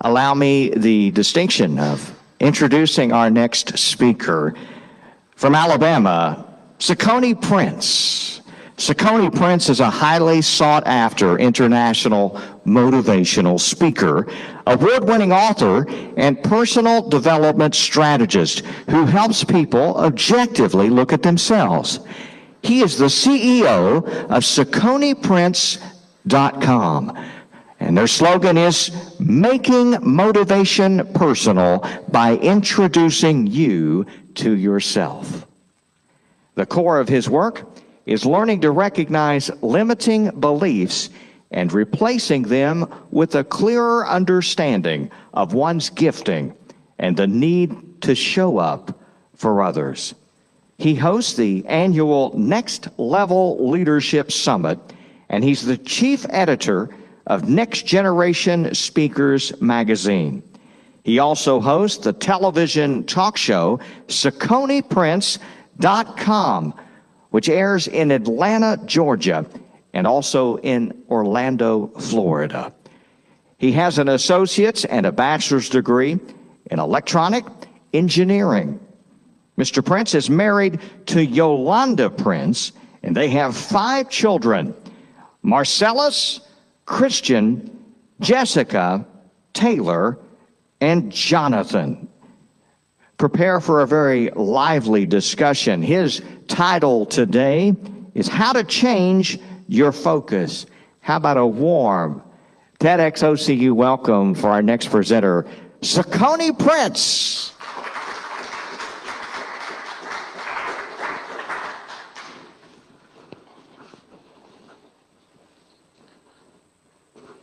allow me the distinction of introducing our next speaker from Alabama, Cicone Prince. Cicone Prince is a highly sought-after international motivational speaker, award-winning author, and personal development strategist who helps people objectively look at themselves. He is the CEO of CiconePrince.com, and their slogan is "Making Motivation Personal by Introducing You to Yourself." The core of his work is learning to recognize limiting beliefs and replacing them with a clearer understanding of one's gifting and the need to show up for others. He hosts the annual Next Level Leadership Summit, and he's the chief editor of Next Generation Speakers magazine. He also hosts the television talk show CiconePrince.com, which airs in Atlanta, Georgia, and also in Orlando, Florida. He has an associate's and a bachelor's degree in electronic engineering. Mr. Prince is married to Yolanda Prince, and they have 5 children: Marcellus, Christian, Jessica, Taylor, and Jonathan. Prepare for a very lively discussion. His title today is How to Change Your Focus. How about a warm TEDxOCU welcome for our next presenter, Cicone Prince.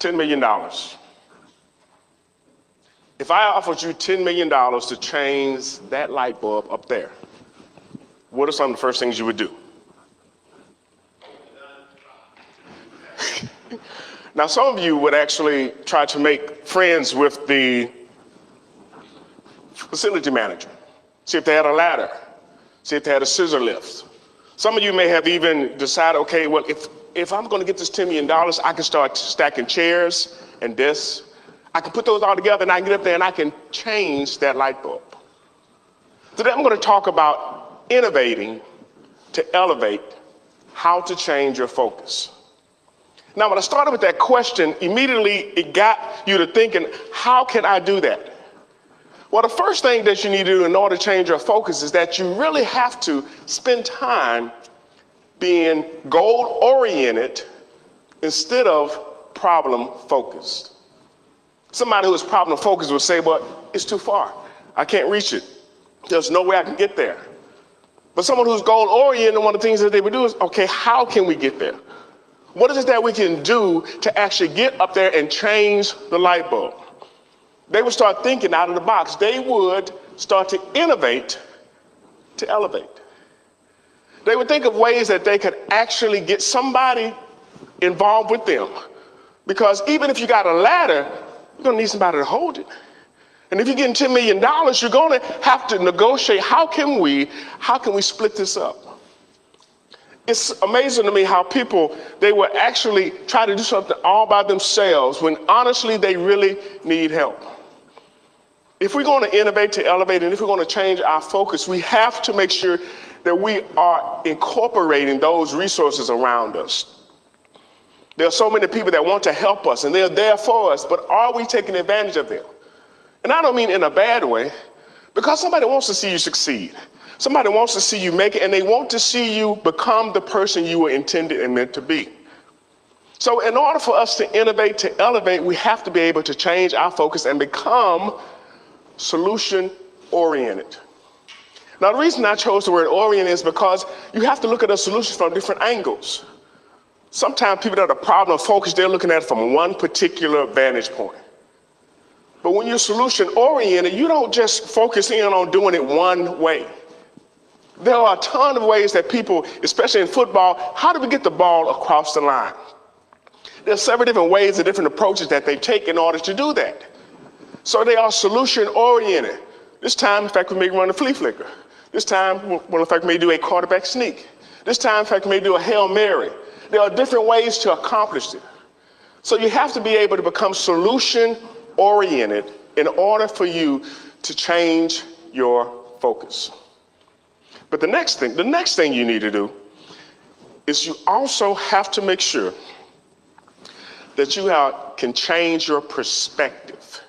$10 million. If I offered you $10 million to change that light bulb up there, what are some of the first things you would do? Now, some of you would actually try to make friends with the facility manager, see if they had a ladder, see if they had a scissor lift. Some of you may have even decided, okay, well, if I'm going to get this $10 million, I can start stacking chairs and desks. I can put those all together and I can get up there and I can change that light bulb. Today I'm going to talk about innovating to elevate, how to change your focus. Now, when I started with that question, immediately it got you to thinking, how can I do that? Well, the first thing that you need to do in order to change your focus is that you really have to spend time being goal-oriented instead of problem-focused. Somebody who is problem-focused will say, well, it's too far. I can't reach it. There's no way I can get there. But someone who's goal-oriented, one of the things that they would do is, okay, how can we get there? What is it that we can do to actually get up there and change the light bulb? They would start thinking out of the box. They would start to innovate to elevate. They would think of ways that they could actually get somebody involved with them. Because even if you got a ladder, you're going to need somebody to hold it. And if you're getting $10 million, you're going to have to negotiate, how can we split this up? It's amazing to me how people, they will actually try to do something all by themselves when honestly they really need help. If we're going to innovate to elevate, and if we're going to change our focus, we have to make sure that we are incorporating those resources around us. There are so many people that want to help us and they're there for us, but are we taking advantage of them? And I don't mean in a bad way, because somebody wants to see you succeed. Somebody wants to see you make it, and they want to see you become the person you were intended and meant to be. So in order for us to innovate, to elevate, we have to be able to change our focus and become solution-oriented. Now, the reason I chose the word oriented is because you have to look at a solution from different angles. Sometimes people that are problem focused, they're looking at it from one particular vantage point. But when you're solution-oriented, you don't just focus in on doing it one way. There are a ton of ways that people, especially in football, how do we get the ball across the line? There's several different ways and different approaches that they take in order to do that. So they are solution-oriented. This time, in fact, we may run a flea flicker. This time, well, in fact, we may do a quarterback sneak. This time, in fact, we may do a Hail Mary. There are different ways to accomplish it. So you have to be able to become solution-oriented oriented in order for you to change your focus. But the next thing you need to do is you also have to make sure that you can change your perspective.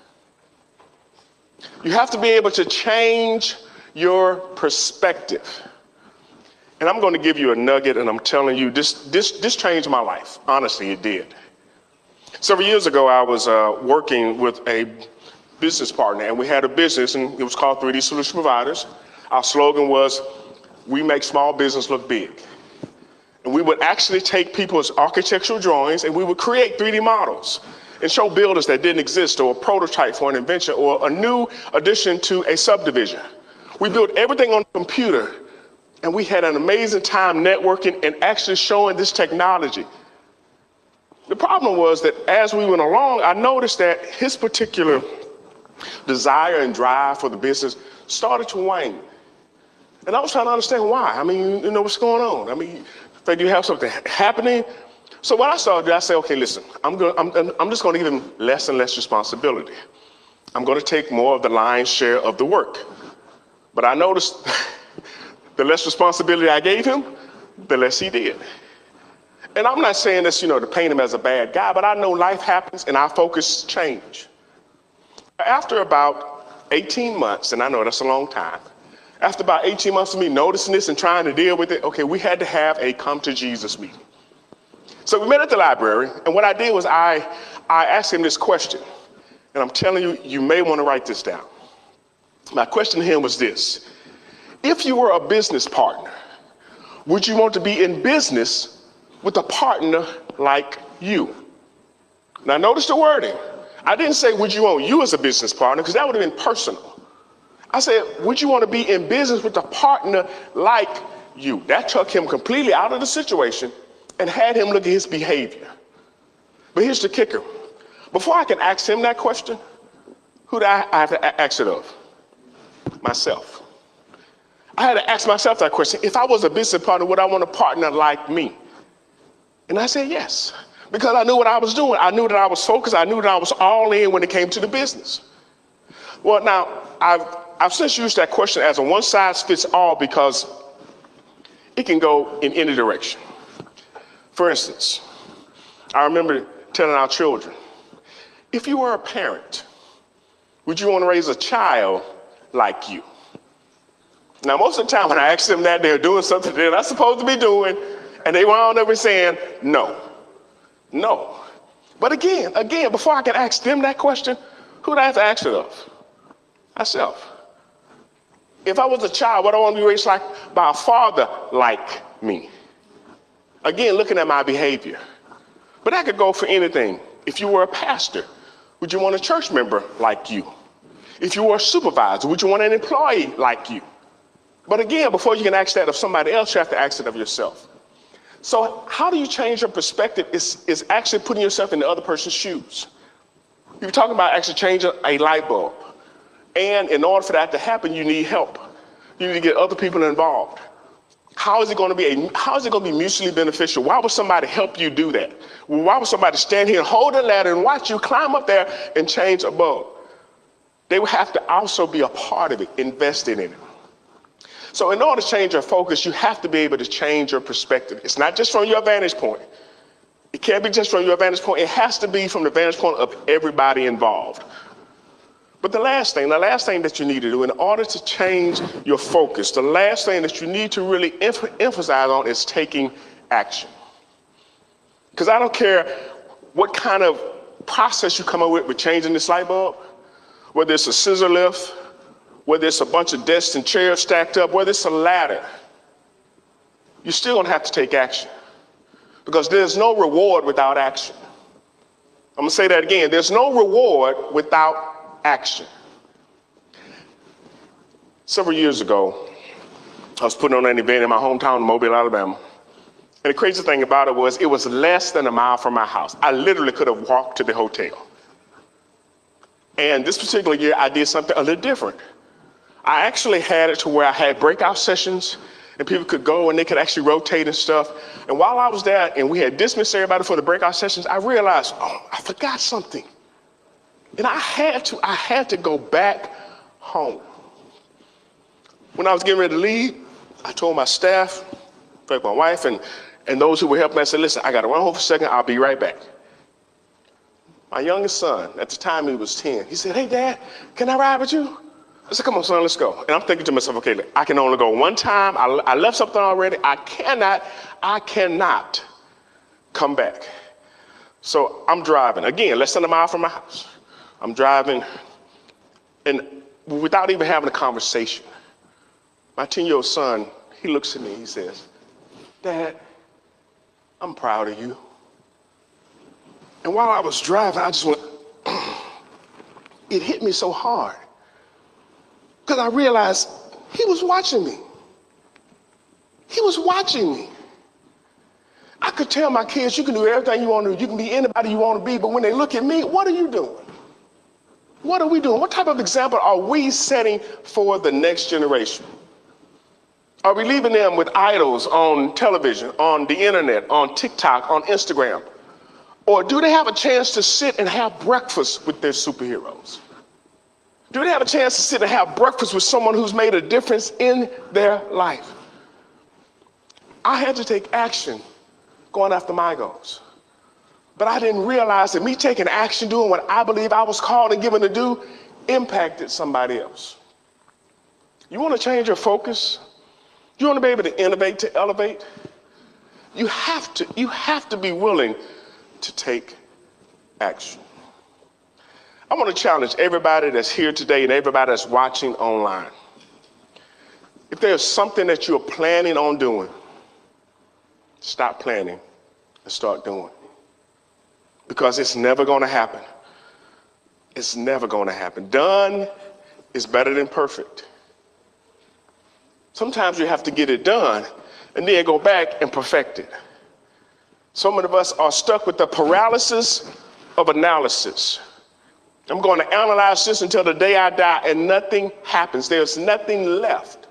You have to be able to change your perspective. And I'm going to give you a nugget, and I'm telling you, this changed my life. Honestly, it did. Several years ago, I was working with a business partner, and we had a business, and it was called 3D Solution Providers. Our slogan was, "We make small business look big." And we would actually take people's architectural drawings, and we would create 3D models and show builders that didn't exist, or a prototype for an invention, or a new addition to a subdivision. We built everything on the computer, and we had an amazing time networking and actually showing this technology. The problem was that as we went along, I noticed that his particular desire and drive for the business started to wane. And I was trying to understand why. I mean, what's going on? I mean, do you have something happening? So what I started to do, I said, okay, listen, I'm just going to give him less and less responsibility. I'm going to take more of the lion's share of the work. But I noticed the less responsibility I gave him, the less he did. And I'm not saying this, to paint him as a bad guy, but I know life happens and our focus change. After about 18 months, and I know that's a long time, after about 18 months of me noticing this and trying to deal with it, okay, we had to have a come to Jesus meeting. So we met at the library, and what I did was I asked him this question, and I'm telling you, you may want to write this down. My question to him was this: if you were a business partner, would you want to be in business with a partner like you? Now notice the wording. I didn't say, would you want you as a business partner, because that would have been personal. I said, would you want to be in business with a partner like you? That took him completely out of the situation and had him look at his behavior. But here's the kicker. Before I can ask him that question, who do I have to ask it of? Myself. I had to ask myself that question. If I was a business partner, would I want a partner like me? And I said yes, because I knew what I was doing. I knew that I was focused. I knew that I was all in when it came to the business. Well, now, I've since used that question as a one-size-fits-all because it can go in any direction. For instance, I remember telling our children, if you were a parent, would you want to raise a child like you? Now, most of the time when I ask them that, they're doing something they're not supposed to be doing, and they wound up saying, no. But again, before I can ask them that question, who do I have to ask it of? Myself. If I was a child, would I want to be raised by a father like me? Again, looking at my behavior. But that could go for anything. If you were a pastor, would you want a church member like you? If you were a supervisor, would you want an employee like you? But again, before you can ask that of somebody else, you have to ask it of yourself. So how do you change your perspective is actually putting yourself in the other person's shoes. You're talking about actually changing a light bulb. And in order for that to happen, you need help. You need to get other people involved. How is it going to be mutually beneficial? Why would somebody help you do that? Well, why would somebody stand here and hold a ladder and watch you climb up there and change a bulb? They would have to also be a part of it, invested in it. So in order to change your focus, you have to be able to change your perspective. It's not just from your vantage point. It can't be just from your vantage point. It has to be from the vantage point of everybody involved. But the last thing that you need to do in order to change your focus, the last thing that you need to really emphasize on is taking action. Because I don't care what kind of process you come up with changing this light bulb, whether it's a scissor lift, whether it's a bunch of desks and chairs stacked up, whether it's a ladder, you're still gonna have to take action. Because there's no reward without action. I'm gonna say that again, there's no reward without action. Several years ago, I was putting on an event in my hometown in Mobile, Alabama. And the crazy thing about it was less than a mile from my house. I literally could have walked to the hotel. And this particular year, I did something a little different. I actually had it to where I had breakout sessions and people could go and they could actually rotate and stuff. And while I was there and we had dismissed everybody for the breakout sessions, I realized, oh, I forgot something. And I had to go back home. When I was getting ready to leave, I told my staff, like my wife and those who were helping me, I said, listen, I got to run home for a second. I'll be right back. My youngest son, at the time he was 10, he said, hey, Dad, can I ride with you? I said, come on, son, let's go. And I'm thinking to myself, okay, I can only go one time. I left something already. I cannot come back. So I'm driving, again, less than a mile from my house. I'm driving, and without even having a conversation, my 10-year-old son, he looks at me, he says, Dad, I'm proud of you. And while I was driving, I just went, it hit me so hard. Because I realized he was watching me. He was watching me. I could tell my kids, you can do everything you want to do. You can be anybody you want to be. But when they look at me, what are you doing? What are we doing? What type of example are we setting for the next generation? Are we leaving them with idols on television, on the internet, on TikTok, on Instagram? Or do they have a chance to sit and have breakfast with their superheroes? Do they have a chance to sit and have breakfast with someone who's made a difference in their life? I had to take action going after my goals. But I didn't realize that me taking action, doing what I believe I was called and given to do, impacted somebody else. You want to change your focus? You want to be able to innovate, to elevate? You have to be willing to take action. I want to challenge everybody that's here today and everybody that's watching online. If there's something that you're planning on doing, stop planning and start doing. Because it's never going to happen. It's never going to happen. Done is better than perfect. Sometimes you have to get it done and then go back and perfect it. So many of us are stuck with the paralysis of analysis. I'm going to analyze this until the day I die and nothing happens. There's nothing left.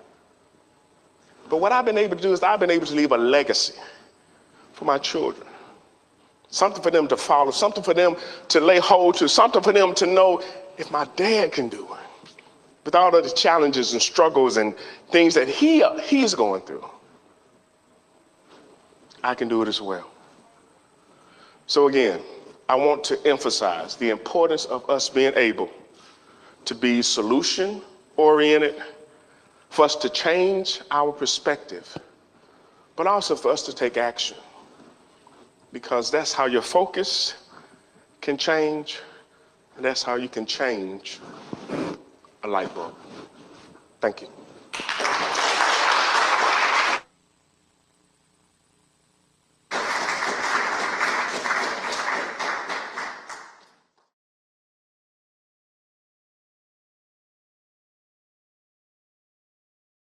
But what I've been able to do is I've been able to leave a legacy for my children. Something for them to follow, something for them to lay hold to, something for them to know if my dad can do it. With all of the challenges and struggles and things that he's going through, I can do it as well. So again, I want to emphasize the importance of us being able to be solution-oriented, for us to change our perspective, but also for us to take action. Because that's how your focus can change, and that's how you can change a light bulb. Thank you.